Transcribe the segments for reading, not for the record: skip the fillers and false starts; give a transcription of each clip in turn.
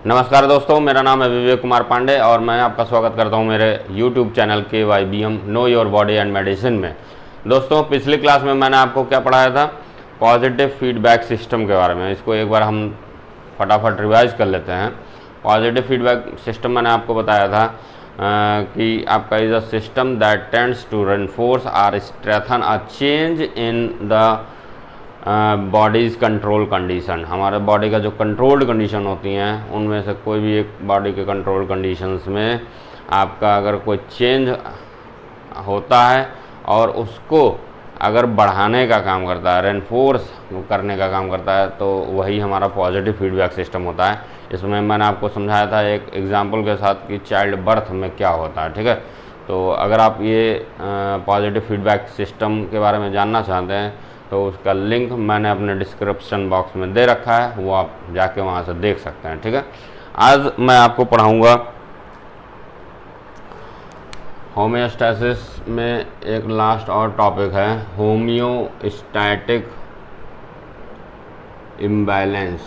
नमस्कार दोस्तों, मेरा नाम है विवेक कुमार पांडे और मैं आपका स्वागत करता हूं मेरे YouTube channel KYBM know your body and medicine में। दोस्तों, पिछली क्लास में मैंने आपको क्या पढ़ाया था? पॉजिटिव फीडबैक सिस्टम के बारे में। इसको एक बार हम फटाफट रिवाइज कर लेते हैं। पॉजिटिव फीडबैक सिस्टम मैंने आपको बताया था कि आपका is a system that tends to reinforce और strengthen a change in the body's control condition. हमारे बॉडी का जो कंट्रोल्ड कंडीशन होती हैं उनमें से कोई भी एक बॉडी के कंट्रोल कंडीशंस में आपका अगर कोई चेंज होता है और उसको अगर बढ़ाने का काम करता है, रेनफोर्स करने का काम करता है, तो वही हमारा पॉजिटिव फीडबैक सिस्टम होता है। इसमें मैंने आपको समझाया था एक एग्जांपल के साथ कि चाइल्ड बर्थ में क्या होता है। ठीक है, तो अगर आप ये पॉजिटिव फीडबैक सिस्टम के बारे में जानना चाहते हैं तो उसका लिंक मैंने अपने डिस्क्रिप्शन बॉक्स में दे रखा है, वो आप जाके वहाँ से देख सकते हैं। ठीक है, आज मैं आपको पढ़ाऊँगा होम्योस्टैसिस में एक लास्ट और टॉपिक है होम्योस्टैटिक इम्बैलेंस।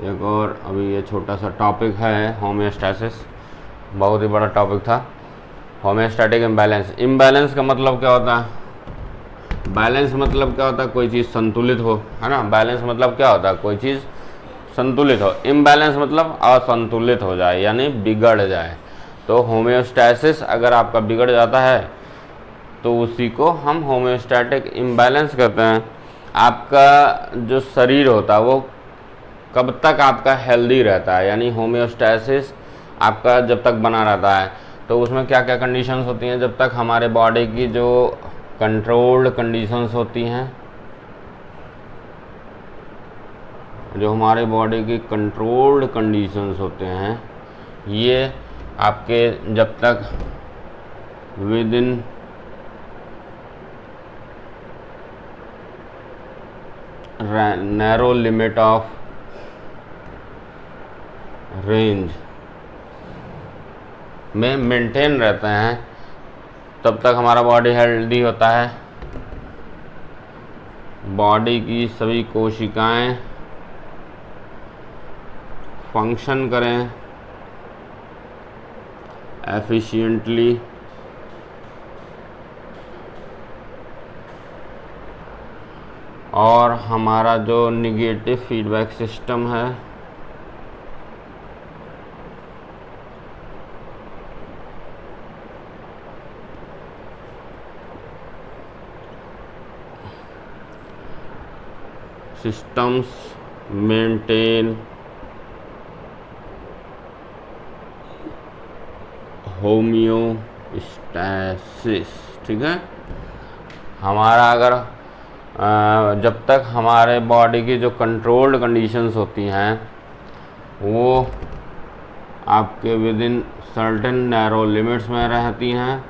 एक और अभी ये छोटा सा टॉपिक है होम्योस्टैसिस, बहुत ही बड़ा टॉपिक था। Homeostatic imbalance. इम्बैलेंस का मतलब क्या होता है? बैलेंस मतलब क्या होता है? कोई चीज़ संतुलित हो, है ना। बैलेंस मतलब क्या होता है? कोई चीज़ संतुलित हो। इम्बैलेंस मतलब असंतुलित हो जाए, यानी बिगड़ जाए। तो होम्योस्टैसिस अगर आपका बिगड़ जाता है तो उसी को हम होम्योस्टैटिक इम्बैलेंस कहते हैं। आपका जो शरीर होता है वो कब तक आपका हेल्दी रहता है, यानी होम्योस्टैसिस आपका जब तक बना रहता है तो उसमें क्या क्या कंडीशंस होती हैं? जब तक हमारे बॉडी की जो कंट्रोल्ड कंडीशंस होती हैं, जो हमारे बॉडी की कंट्रोल्ड कंडीशंस होते हैं, ये आपके जब तक with in narrow limit of range में मेंटेन रहते हैं तब तक हमारा बॉडी हेल्दी होता है। बॉडी की सभी कोशिकाएं फंक्शन करें एफिशिएंटली और हमारा जो निगेटिव फीडबैक सिस्टम है systems maintain होम्योस्टैसिस। ठीक है, हमारा अगर जब तक हमारे बॉडी की जो कंट्रोल्ड कंडीशंस होती हैं वो आपके with in certain narrow limits में रहती हैं,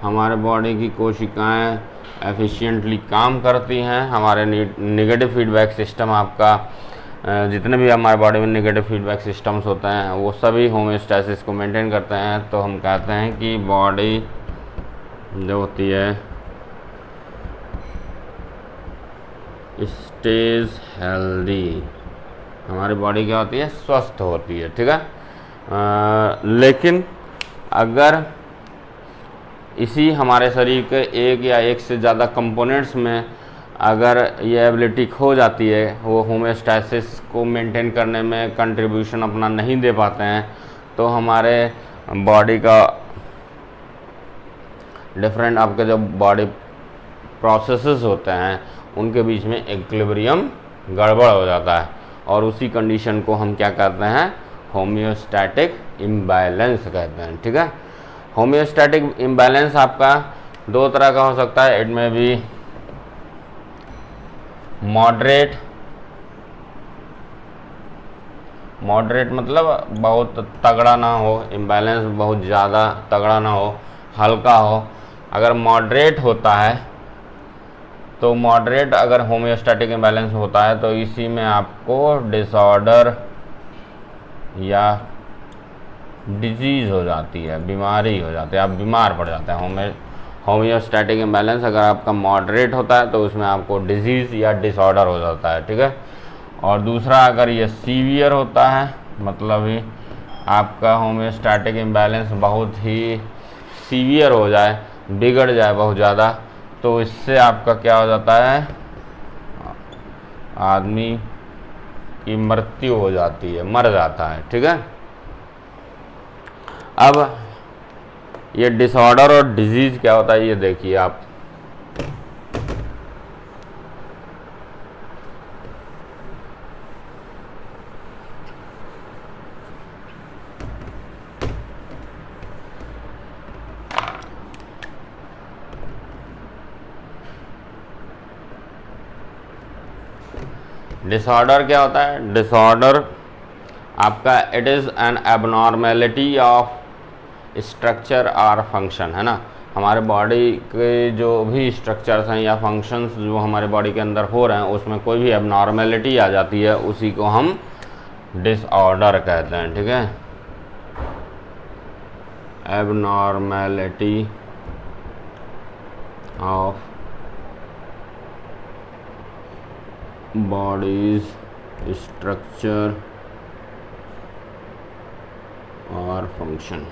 हमारे बॉडी की कोशिकाएं एफिशिएंटली काम करती हैं, हमारे निगेटिव फीडबैक सिस्टम आपका जितने भी हमारे बॉडी में निगेटिव फीडबैक सिस्टम्स होते हैं वो सभी होम्योस्टैसिस को मेंटेन करते हैं, तो हम कहते हैं कि बॉडी जो होती है स्टेज हेल्दी। हमारी बॉडी क्या होती है? स्वस्थ होती है। ठीक है, लेकिन अगर इसी हमारे शरीर के एक या एक से ज़्यादा कंपोनेंट्स में अगर ये एबिलिटी खो जाती है, वो होम्योस्टैसिस को मेंटेन करने में कंट्रीब्यूशन अपना नहीं दे पाते हैं, तो हमारे बॉडी का डिफरेंट आपके जो बॉडी प्रोसेसेस होते हैं उनके बीच में इक्विलिब्रियम गड़बड़ हो जाता है और उसी कंडीशन को हम क्या कहते हैं? होम्योस्टैटिक इम्बैलेंस कहते हैं। ठीक है, होम्योस्टैटिक इम्बैलेंस आपका दो तरह का हो सकता है। इट में भी मॉडरेट मतलब बहुत तगड़ा ना हो, इम्बैलेंस बहुत ज़्यादा तगड़ा ना हो, हल्का हो। अगर मॉडरेट होता है तो मॉडरेट अगर होम्योस्टैटिक इम्बैलेंस होता है तो इसी में आपको डिसऑर्डर या डिजीज़ हो जाती है, बीमारी हो जाती है, आप बीमार पड़ जाते हैं। होम्योस्टैटिक इम्बैलेंस अगर आपका मॉडरेट होता है तो उसमें आपको डिजीज़ या डिसऑर्डर हो जाता है। ठीक है, और दूसरा अगर ये सीवियर होता है, मतलब ही आपका होम्योस्टैटिक इम्बैलेंस बहुत ही सीवियर हो जाए, बिगड़ जाए बहुत ज़्यादा, तो इससे आपका क्या हो जाता है, आदमी की मृत्यु हो जाती है, मर जाता है। ठीक है। अब ये डिसऑर्डर और डिजीज क्या होता है ये देखिए आप। डिसऑर्डर क्या होता है? डिसऑर्डर आपका it is an abnormality of structure और फंक्शन, है ना। हमारे बॉडी के जो भी स्ट्रक्चर्स हैं या फंक्शंस जो हमारे बॉडी के अंदर हो रहे हैं उसमें कोई भी एबनॉर्मेलिटी आ जाती है, उसी को हम डिसऑर्डर कहते हैं। ठीक है। एबनॉर्मेलिटी ऑफ बॉडीज स्ट्रक्चर और function.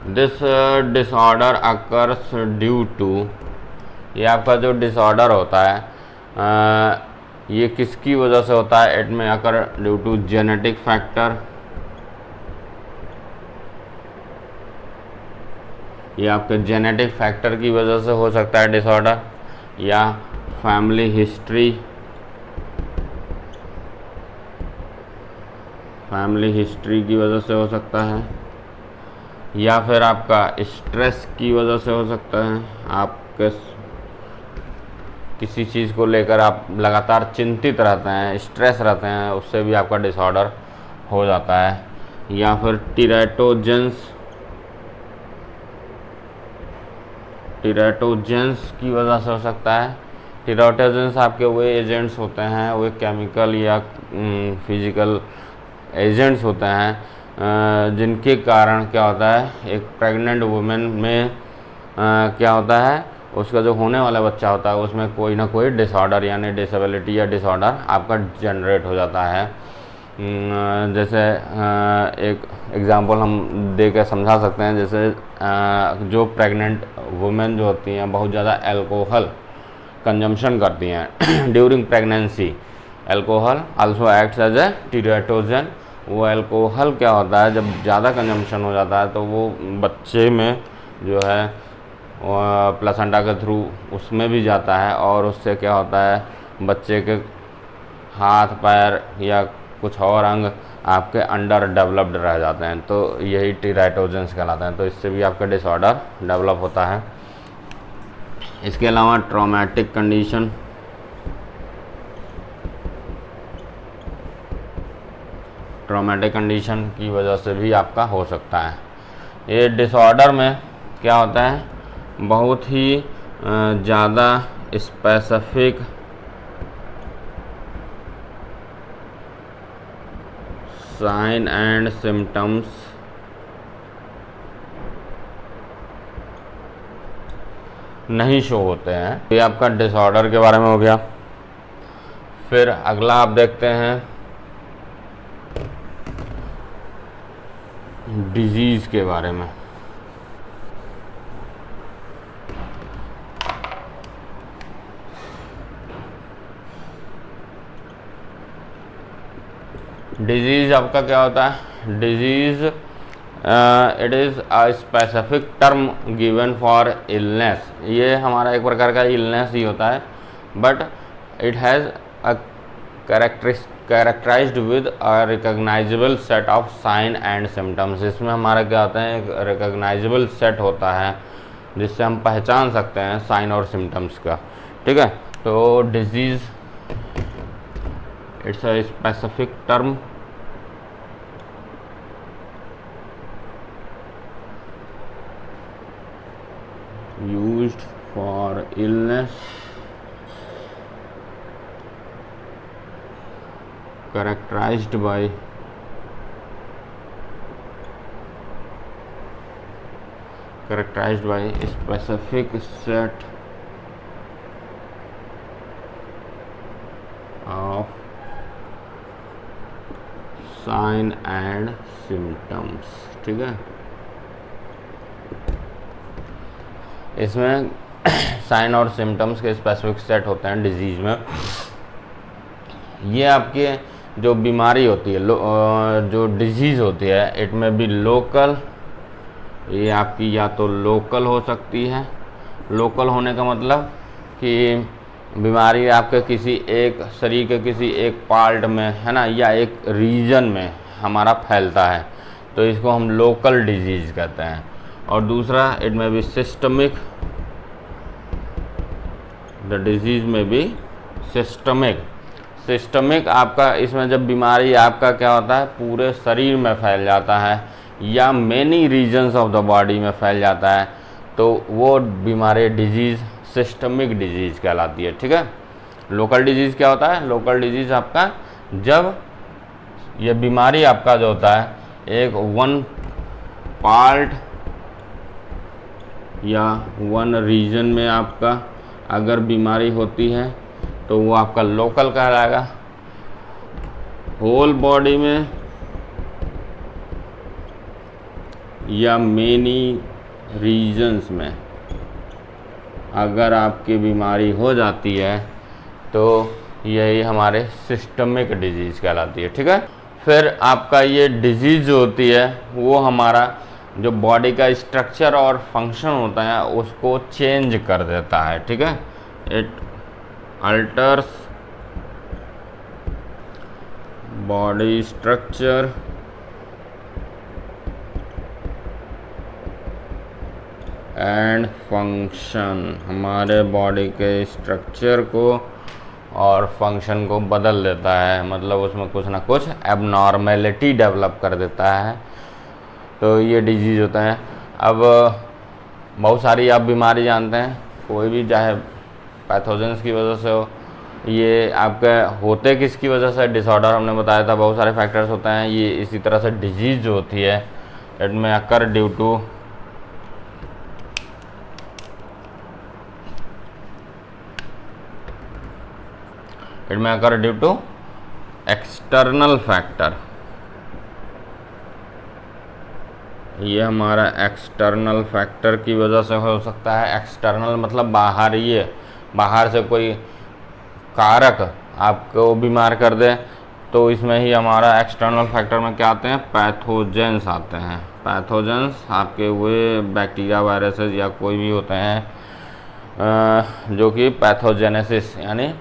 This disorder occurs due to, ये आपका जो डिसऑर्डर होता है ये किसकी वजह से होता है? It may occur due to genetic factor, ये आपके जेनेटिक फैक्टर की वजह से हो सकता है डिसऑर्डर, या फैमिली हिस्ट्री, फैमिली हिस्ट्री की वजह से हो सकता है, या फिर आपका स्ट्रेस की वजह से हो सकता है। आप किसी चीज़ को लेकर आप लगातार चिंतित रहते हैं, स्ट्रेस रहते हैं, उससे भी आपका डिसऑर्डर हो जाता है। या फिर टीरेटोजेंस की वजह से हो सकता है। टीरेटोजेंस आपके वो एजेंट्स होते हैं, वो केमिकल या फिजिकल एजेंट्स होते हैं जिनके कारण क्या होता है, एक प्रेग्नेंट वुमेन में क्या होता है, उसका जो होने वाला बच्चा होता है उसमें कोई ना कोई डिसऑर्डर यानी डिसेबिलिटी या डिसऑर्डर आपका जनरेट हो जाता है। जैसे एक एग्जांपल हम दे के समझा सकते हैं, जैसे जो प्रेग्नेंट वुमेन जो होती हैं बहुत ज़्यादा अल्कोहल कंजम्पशन करती हैं during pregnancy. Alcohol also acts as a teratogen. वो अल्कोहल क्या होता है, जब ज़्यादा कंजम्पशन हो जाता है तो वो बच्चे में जो है प्लेसेंटा के थ्रू उसमें भी जाता है, और उससे क्या होता है, बच्चे के हाथ पैर या कुछ और अंग आपके अंडर डेवलप्ड रह जाते हैं, तो यही टीरेटोजेंस कहलाते हैं। तो इससे भी आपका डिसऑर्डर डेवलप होता है। इसके अलावा ट्रॉमेटिक कंडीशन, ट्रॉमेटिक कंडीशन की वजह से भी आपका हो सकता है। ये डिसऑर्डर में क्या होता है, बहुत ही ज़्यादा स्पेसिफिक साइन एंड सिम्टम्स नहीं शो होते हैं। ये आपका डिसऑर्डर के बारे में हो गया। फिर अगला आप देखते हैं डिजीज़ के बारे में। डिजीज़ आपका क्या होता है? Disease it is a specific term given for illness. ये हमारा एक प्रकार का इलनेस ही होता है, but it has a characterized with a recognizable set of sign and symptoms. इसमें हमारा क्या होता है, एक रिकॉग्नाइजेबल सेट होता है जिससे हम पहचान सकते हैं साइन और सिम्टम्स का। ठीक है। तो disease it's a specific term used for illness characterized by specific set sign and symptoms, ठीक है। इसमें साइन और सिम्टम्स के स्पेसिफिक सेट होते हैं डिजीज़ में। ये आपके जो बीमारी होती है, जो डिजीज़ होती है, इट में भी लोकल, ये आपकी या तो लोकल हो सकती है। लोकल होने का मतलब कि बीमारी आपके किसी एक शरीर के किसी एक पार्ट में, है ना, या एक रीजन में हमारा फैलता है, तो इसको हम लोकल डिजीज़ कहते हैं। और दूसरा, इट में भी सिस्टमिक, द डिजीज़ में भी सिस्टमिक आपका, इसमें जब बीमारी आपका क्या होता है, पूरे शरीर में फैल जाता है या many regions of the body में फैल जाता है, तो वो बीमारी डिजीज़ सिस्टमिक डिजीज़ कहलाती है, ठीक है। लोकल डिजीज़ क्या होता है? लोकल डिजीज़ आपका जब ये बीमारी आपका जो होता है एक वन पार्ट या वन रीजन में आपका अगर बीमारी होती है तो वो आपका लोकल कहलाएगा। होल बॉडी में या मेनी रीजन्स में अगर आपकी बीमारी हो जाती है तो यही हमारे सिस्टमिक डिजीज़ कहलाती है, ठीक है। फिर आपका ये डिजीज़ जो होती है वो हमारा जो बॉडी का स्ट्रक्चर और फंक्शन होता है उसको चेंज कर देता है, ठीक है। It altars body structure and function, हमारे बॉडी के स्ट्रक्चर को और फंक्शन को बदल देता है, मतलब उसमें कुछ ना कुछ एबनॉर्मेलिटी डेवलप कर देता है, तो ये डिजीज़ होता है। अब बहुत सारी आप बीमारी जानते हैं, कोई भी चाहे पैथोजेंस की वजह से हो, ये आपके होते किसकी वजह से, डिसऑर्डर हमने बताया था, बहुत सारे फैक्टर्स होते हैं। ये इसी तरह से डिजीज़ जो होती है it may occur due to external factor. ये हमारा एक्सटर्नल फैक्टर की वजह से हो सकता है। एक्सटर्नल मतलब बाहर से कोई कारक आपको बीमार कर दे, तो इसमें ही हमारा एक्सटर्नल फैक्टर में क्या आते हैं, पैथोजेंस आते हैं। पैथोजेंस आपके हुए बैक्टीरिया, वायरसेस या कोई भी होते हैं जो कि पैथोजेनेसिस यानी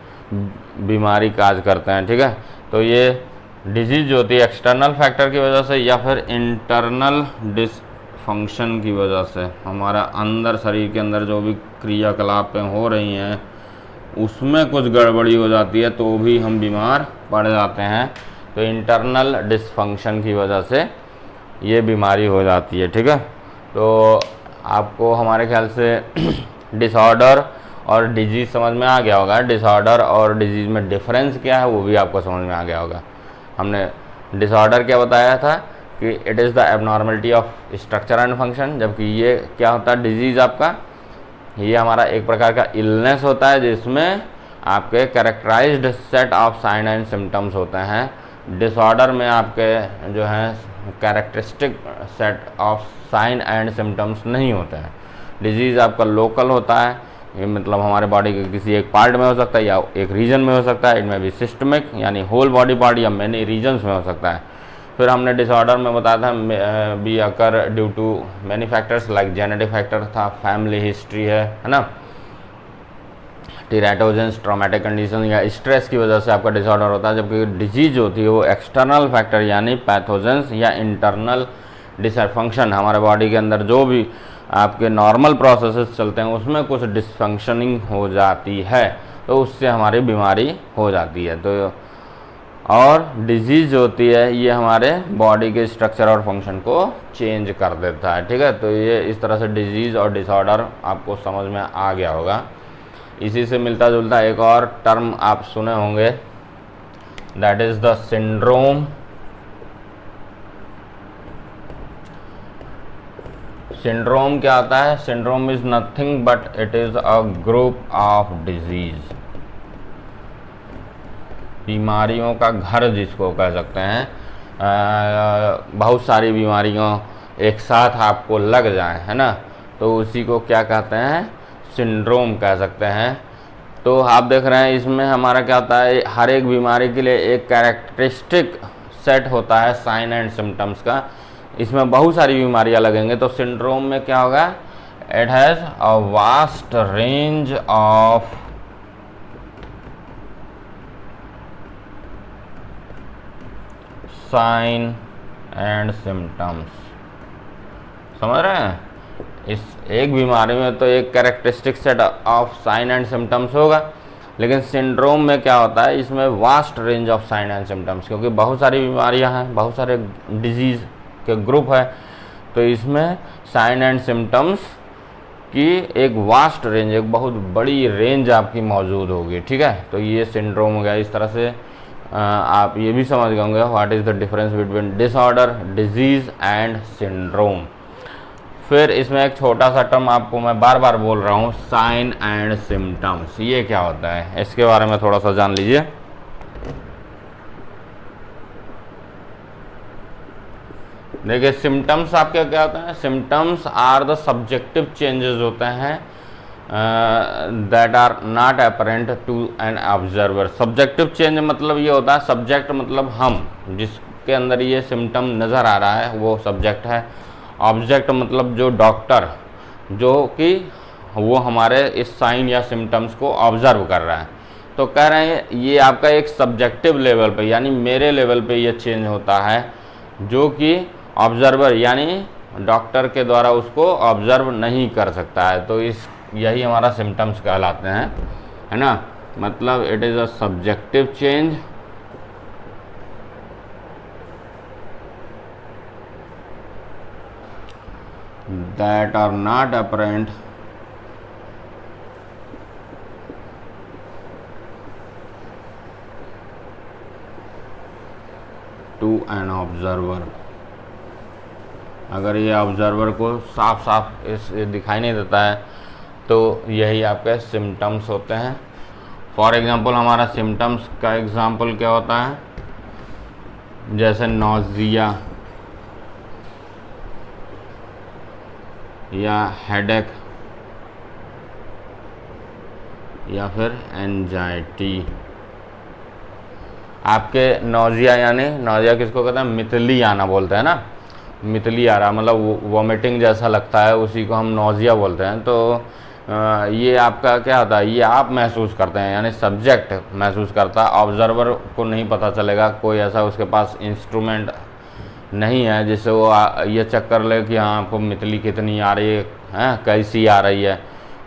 बीमारी काज करते हैं, ठीक है। तो ये डिजीज़ जो होती है एक्सटर्नल फैक्टर की वजह से या फिर इंटरनल डिसफंक्शन की वजह से, हमारा अंदर शरीर के अंदर जो भी क्रियाकलापें हो रही हैं उसमें कुछ गड़बड़ी हो जाती है तो भी हम बीमार पड़ जाते हैं। तो इंटरनल डिसफंक्शन की वजह से ये बीमारी हो जाती है, ठीक है। तो आपको हमारे ख्याल से डिसऑर्डर और डिजीज़ समझ में आ गया होगा। डिसऑर्डर और डिजीज़ में डिफरेंस क्या है वो भी आपको समझ में आ गया होगा। हमने डिसऑर्डर क्या बताया था कि it is the abnormality of structure and function, जबकि ये क्या होता है डिजीज़ आपका, ये हमारा एक प्रकार का इलनेस होता है जिसमें आपके characterized set of sign and symptoms होते हैं। डिसऑर्डर में आपके जो हैं characteristic set of sign and symptoms नहीं होते हैं। डिजीज़ आपका लोकल होता है, ये मतलब हमारे बॉडी के किसी एक पार्ट में हो सकता है या एक रीजन में हो सकता है। इनमें भी सिस्टमिक यानी होल बॉडी पार्ट या मेनी रीजन्स में हो सकता है। फिर हमने डिसऑर्डर में बताया था be occur due to many factors, like genetic factor था, फैमिली हिस्ट्री है ना, टीरेटोजेंस, ट्रॉमेटिक कंडीशन या स्ट्रेस की वजह से आपका डिसऑर्डर होता है। जबकि डिजीज होती है वो एक्सटर्नल फैक्टर यानी पैथोजेंस या इंटरनल डिसफंक्शन, हमारे बॉडी के अंदर जो भी आपके नॉर्मल प्रोसेसेस चलते हैं उसमें कुछ डिसफंक्शनिंग हो जाती है तो उससे हमारी बीमारी हो जाती है। तो और डिजीज़ होती है ये हमारे बॉडी के स्ट्रक्चर और फंक्शन को चेंज कर देता है, ठीक है। तो ये इस तरह से डिजीज़ और डिसऑर्डर आपको समझ में आ गया होगा। इसी से मिलता जुलता एक और टर्म आप सुने होंगे, that is the syndrome. Syndrome क्या आता है? Syndrome is nothing but it is a group of disease, बीमारियों का घर जिसको कह सकते हैं। बहुत सारी बीमारियों एक साथ आपको लग जाएं, है ना, तो उसी को क्या कहते हैं, सिंड्रोम कह सकते हैं। तो आप देख रहे हैं इसमें हमारा क्या होता है, हर एक बीमारी के लिए एक कैरेक्टरिस्टिक सेट होता है साइन एंड सिम्टम्स का। इसमें बहुत सारी बीमारियां लगेंगे, तो सिंड्रोम में क्या होगा, it has a vast range of sign and symptoms. समझ रहे हैं, इस एक बीमारी में तो एक characteristic set of sign and symptoms होगा, लेकिन सिंड्रोम में क्या होता है, इसमें vast range of sign and symptoms, क्योंकि बहुत सारी बीमारियां हैं, बहुत सारे डिजीज़ के ग्रुप है, तो इसमें साइन एंड सिम्टम्स की एक वास्ट रेंज, एक बहुत बड़ी रेंज आपकी मौजूद होगी। ठीक है, तो ये सिंड्रोम हो गया। इस तरह से आप ये भी समझ गए होंगे what is the difference between disorder, disease and syndrome. फिर इसमें एक छोटा सा टर्म आपको मैं बार बार बोल रहा हूँ, साइन एंड सिम्टम्स, ये क्या होता है, इसके बारे में थोड़ा सा जान लीजिए। देखिए सिम्टम्स आपके क्या होते हैं, symptoms are the subjective changes होते हैं that are not apparent to an observer. Subjective change मतलब ये होता है, सब्जेक्ट मतलब हम, जिसके अंदर ये सिम्टम नज़र आ रहा है वो सब्जेक्ट है। ऑब्जेक्ट मतलब जो डॉक्टर, जो कि वो हमारे इस साइन या सिम्टम्स को ऑब्जर्व कर रहा है। तो कह रहे हैं ये आपका एक सब्जेक्टिव लेवल पे, यानी मेरे लेवल पे ये चेंज होता है, जो कि ऑब्जर्वर यानी डॉक्टर के द्वारा उसको ऑब्जर्व नहीं कर सकता है। तो इस यही हमारा सिम्टम्स कहलाते हैं, है ना, मतलब it is a subjective change that are not apparent to an observer। अगर ये ऑब्जर्वर को साफ साफ इस दिखाई नहीं देता है तो यही आपके सिम्टम्स होते हैं। फॉर एग्जांपल हमारा सिम्टम्स का एग्जांपल क्या होता है, जैसे नोज़िया या हेडेक या फिर एंजाइटी। आपके नोज़िया, यानी नोज़िया किसको कहते हैं, मितली आना बोलते हैं ना, मितली आ रहा मतलब वॉमिटिंग जैसा लगता है, उसी को हम नोज़िया बोलते हैं। तो ये आपका क्या होता है, ये आप महसूस करते हैं, यानी सब्जेक्ट महसूस करता है, ऑब्जर्वर को नहीं पता चलेगा, कोई ऐसा उसके पास इंस्ट्रूमेंट नहीं है जिससे वो ये चेक कर ले कि हाँ आपको मितली कितनी आ रही है, कैसी आ रही है।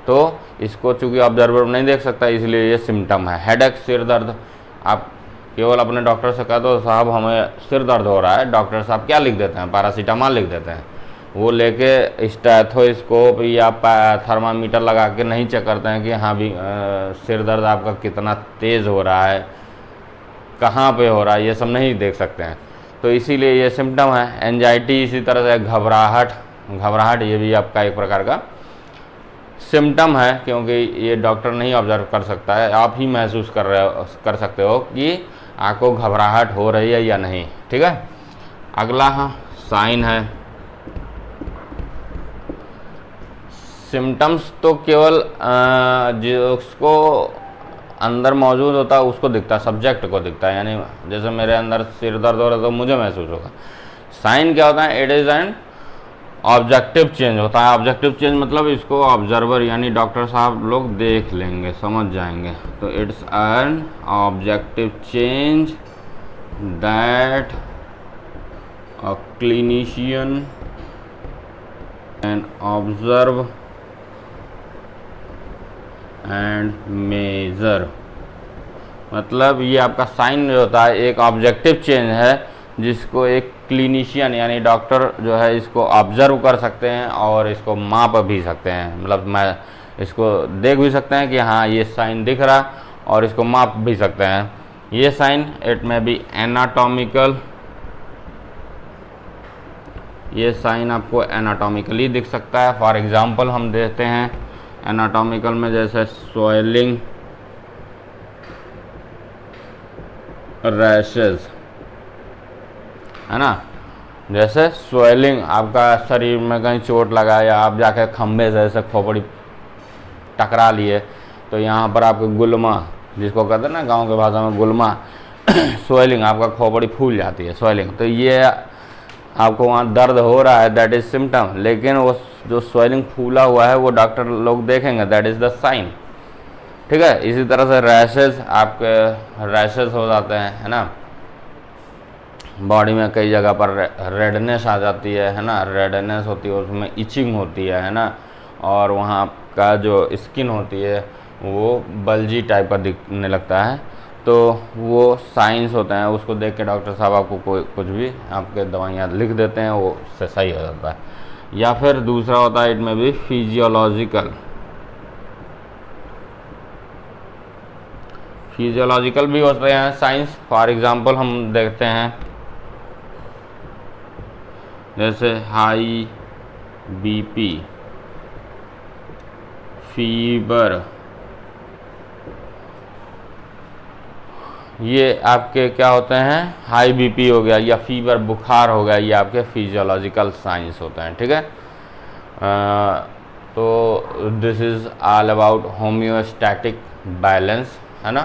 तो इसको चूँकि ऑब्जर्वर नहीं देख सकता, इसलिए ये सिम्टम है। हेडेक, सिर दर्द, आप केवल अपने डॉक्टर से कह दो साहब हमें सिर दर्द हो रहा है, डॉक्टर साहब क्या लिख देते हैं, पैरासीटामॉल लिख देते हैं। वो लेके स्टेथोस्कोप या थर्मामीटर लगा के नहीं चेक करते हैं कि हाँ भी सिर दर्द आपका कितना तेज़ हो रहा है, कहाँ पे हो रहा है, ये सब नहीं देख सकते हैं। तो इसीलिए ये सिम्टम है। एंजाइटी इसी तरह से, घबराहट ये भी आपका एक प्रकार का सिम्टम है, क्योंकि ये डॉक्टर नहीं ऑब्जर्व कर सकता है, आप ही महसूस कर सकते हो कि आपको घबराहट हो रही है या नहीं। ठीक है, अगला साइन है। सिम्टम्स तो केवल जिसको अंदर मौजूद होता है उसको दिखता है, सब्जेक्ट को दिखता है, यानी जैसे मेरे अंदर सिर दर्द हो रहा है तो मुझे महसूस होगा। साइन क्या होता है, it is an objective change होता है। ऑब्जेक्टिव चेंज मतलब इसको ऑब्जर्वर यानी डॉक्टर साहब लोग देख लेंगे, समझ जाएंगे। तो it's an objective change that a clinician can observe and measure. मतलब ये आपका साइन जो होता है एक ऑब्जेक्टिव चेंज है, जिसको एक क्लिनिशियन यानी डॉक्टर जो है इसको ऑब्जर्व कर सकते हैं और इसको माप भी सकते हैं। मतलब मैं इसको देख भी सकते हैं कि हाँ ये साइन दिख रहा, और इसको माप भी सकते हैं। ये साइन इट में भी एनाटॉमिकल, ये साइन आपको एनाटॉमिकली दिख सकता है। फॉर एग्जांपल हम देखते हैं एनाटॉमिकल में, जैसे स्वेलिंग, रैशेस, है ना। जैसे स्वेलिंग, आपका शरीर में कहीं चोट लगा या आप जाके खंबे से ऐसे खोपड़ी टकरा लिए, तो यहाँ पर आपको गुल्मा, जिसको कहते हैं ना गांव के भाषा में गुल्मा, स्वेलिंग, आपका खोपड़ी फूल जाती है, स्वेलिंग, तो ये आपको वहाँ दर्द हो रहा है, दैट इज सिम्टम। लेकिन वो जो स्वेलिंग फूला हुआ है वो डॉक्टर लोग देखेंगे, दैट इज द साइन। ठीक है। इसी तरह से रैशेज, आपके रैशेज हो जाते हैं, है ना, बॉडी में कई जगह पर रेडनेस आ जाती है ना, रेडनेस होती है, उसमें इचिंग होती है ना, और वहाँ का जो स्किन होती है वो बल्जी टाइप का दिखने लगता है। तो वो साइंस होते हैं, उसको देख के डॉक्टर साहब आपको कोई कुछ भी आपके दवाइयाँ लिख देते हैं, वो उससे सही हो जाता है। या फिर दूसरा होता है, इट में भी फिजियोलॉजिकल भी होते हैं साइंस। फॉर एग्जांपल हम देखते हैं जैसे हाई बीपी, फीवर, ये आपके क्या होते हैं, हाई बीपी हो गया या फीवर, बुखार हो गया, ये आपके फिजियोलॉजिकल साइंस होते हैं। ठीक है। तो this is all about homeostatic balance, है ना।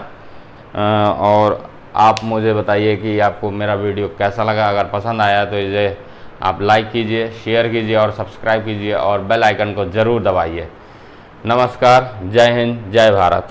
और आप मुझे बताइए कि आपको मेरा वीडियो कैसा लगा। अगर पसंद आया तो इसे आप लाइक कीजिए, शेयर कीजिए और सब्सक्राइब कीजिए और बेल आइकन को ज़रूर दबाइए। नमस्कार, जय हिंद, जय भारत।